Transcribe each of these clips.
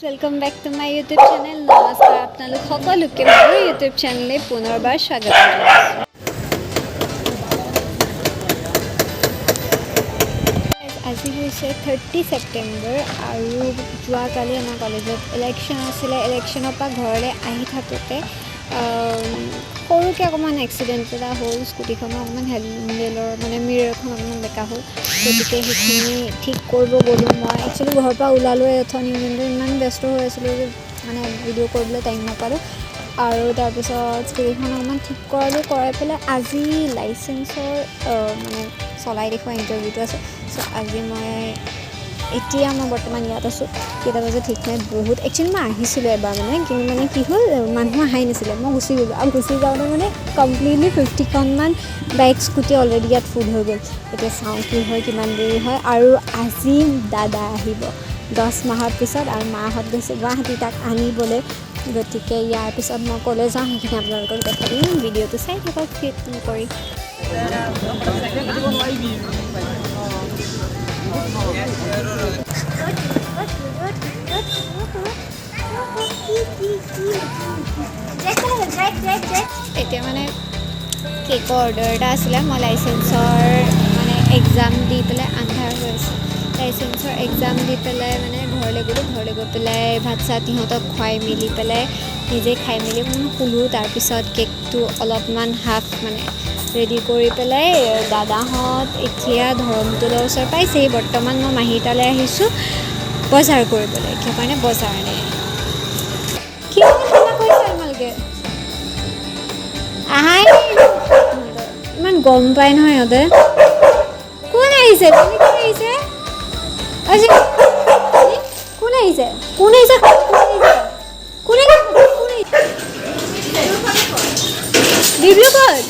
Welcome back to my YouTube channel. नमस्कार आपनालोक सकलोके मोर YouTube चैनेले पुनर्बार स्वागत जनाइছোঁ। আজি হৈছে 30 सेप्टेम्बर আৰু যোৱাকালি আমাৰ কলেজত ইলেকশ্যন আছিলে। ইলেকশ্যনৰ পৰা ঘৰলৈ আহি থাকোঁতে সৰুকৈ অকণমান এক্সিডেণ্ট এটা হ'ল। স্কুটিখনৰ অকণমান হেণ্ডেলৰ মানে মিৰৰখন অকণমান বেকা হ'ল, গতিকে সেইখিনি ঠিক কৰিব গ'লোঁ। মই একচুৱেলি ঘৰৰ পৰা ওলালোৱে অথনি, কিন্তু ইমান ব্যস্ত হৈ আছিলোঁ যে মানে ভিডিঅ' কৰিবলৈ টাইম নাপালোঁ। আৰু তাৰপিছত স্কুটিখন অকণমান ঠিক কৰালোঁ, কৰাই পেলাই আজি লাইচেন্সৰ মানে চলাই দেখুওৱা ইণ্টাৰভিউটো আছে। চ' আজি এতিয়া মই বৰ্তমান ইয়াত আছোঁ। কেইটা বজাত ঠিক নাই, বহুত একচুৱেলি মই আহিছিলোঁ এবাৰ কিন্তু মানে কি হ'ল, মানুহ অহাই নাছিলে, মই গুচি গ'লোঁ। আৰু গুচি যাওঁতে মানে কমপ্লিটলি 50খনমান বাইক স্কুটি অলৰেডি ইয়াত ফুল হৈ গ'ল। এতিয়া চাওঁ কি হয়, কিমান দেৰি হয়। আৰু আজি দাদা আহিব 10 মাহৰ পিছত, আৰু মাহঁত গৈছে গুৱাহাটী তাক আনিবলৈ। গতিকে ইয়াৰ পিছত মই ক'লৈ যাওঁ সেইখিনি আপোনালোকক দেখাই দিম। ভিডিঅ'টো চাই থাকক ক্লিক কৰি। এতিয়া মানে কেকৰ অৰ্ডাৰ এটা আছিলে। মই লাইচেন্সৰ মানে এক্সাম দি পেলাই আন্ধাৰ হৈ আছে। লাইচেন্সৰ এক্সাম দি পেলাই মানে ঘৰলৈ গ'লোঁ। ঘৰলৈ গৈ পেলাই ভাত চাত সিহঁতক খুৱাই মেলি পেলাই নিজে খাই মেলি শুলোঁ। তাৰপিছত কেকটো অলপমান হাফ মানে ৰেডি কৰি পেলাই দাদাহঁত এতিয়া ধৰমটোলৰ ওচৰ পাইছেহি। বৰ্তমান মই মাহীৰ তালৈ আহিছোঁ বজাৰ কৰিবলৈ। কিয় কাৰণে বজাৰ নাই, কি কৈছে তোমালোকে আহাই ইমান গম পায় নহয় সিহঁতে। কোন আহিছে, কোন আহিছে, কোন আহিছে, কোন আহিছে, ৰিভিউ ক'ত?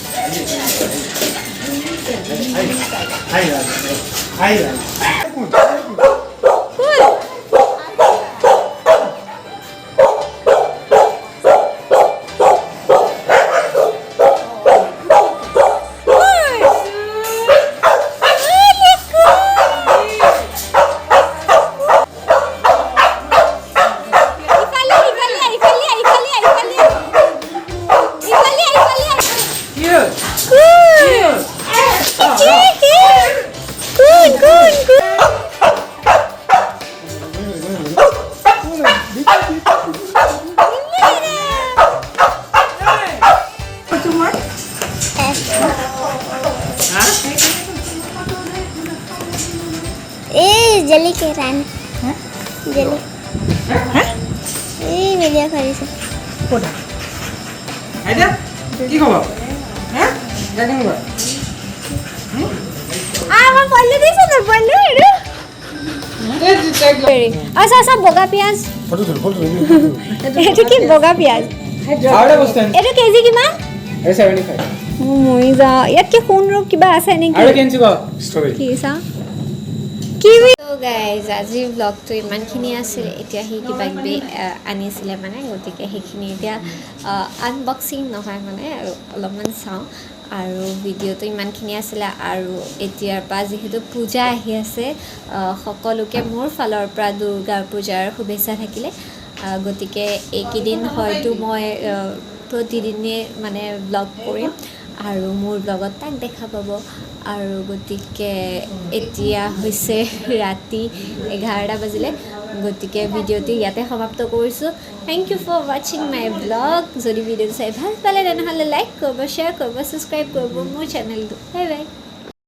जल्दी के रान जल्दी এই ভিডিও কৰিছে কোটা আইদা কি খবৰ জানি মই মই পল্লি দিছো না পল্লি আচ্ছা আচ্ছা বগা পিয়াজ এটা কি বগা পিয়াজ এটা কেজি কিমান 75 মই যা ইয়াত কি কোন ৰূপ কিবা আছে নেকি আৰু কেনছি ক ষ্টৰী কি সা তো গাইজ আজিৰ ব্লগটো ইমানখিনি আছিল। এতিয়া সি কিবা কিবি আনিছিলে মানে, গতিকে সেইখিনি এতিয়া আনবক্সিং নহয় মানে অলপমান চাওঁ। আৰু ভিডিঅ'টো ইমানখিনি আছিলে। আৰু এতিয়াৰ পৰা যিহেতু পূজা আহি আছে, সকলোকে মোৰ ফালৰ পৰা দুৰ্গা পূজাৰ শুভেচ্ছা থাকিলে। গতিকে এইকেইদিন হয়তো মই প্ৰতিদিনে মানে ব্লগ কৰিম আৰু মোৰ ব্লগত তাক দেখা পাব। আৰু গতিকে এতিয়া হৈছে ৰাতি 11টা বাজিলে। গতিকে ভিডিঅ'টো ইয়াতে সমাপ্ত কৰিছোঁ। থেংক ইউ ফৰ ৱাচিং মাই ব্লগ। যদি ভিডিঅ'টো চাই ভাল পালে তেনেহ'লে লাইক কৰিব, শ্বেয়াৰ কৰিব, ছাবস্ক্ৰাইব কৰিব মোৰ চেনেলটো। Bye bye.